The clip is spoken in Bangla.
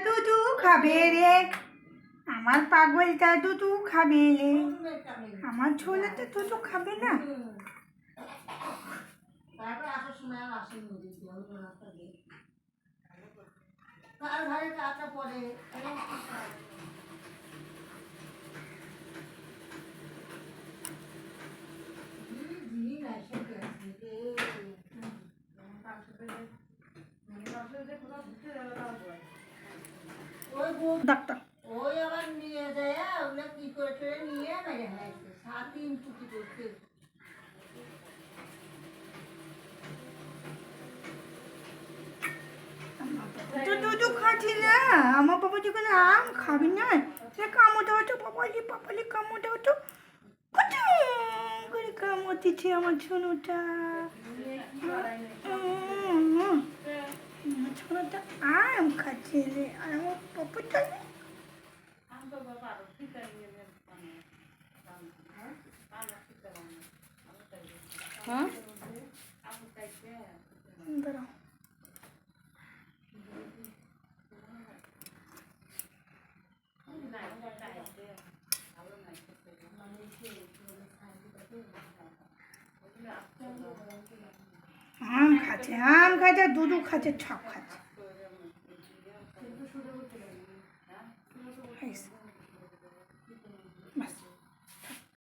দুধু খাবে রে, আমার পাগলটা দুধু খাবে রে, আমার ছোলাটা দুধু খাবে না। ডাক্তার ওই আবার নিয়ে যায় ওগুলো কি করে নিয়ে মেরে হয়েছে 7 দিন ছুটি করতে। দুধু খাচ্ছি না, আমার বাবা যখন আম খাবি না, কামড় দেওয়া তো পাপালি পাপালি কামড় দেওয়া তো কত করে কামড় দিচ্ছে আমার ছোনুটা। আমার ছোনুটা আম খাচ্ছে রে, আর আমার পাপাটা দাঁড়াও আম খাচ্ছে দুধু খাচ্ছে সব খাচ্ছে।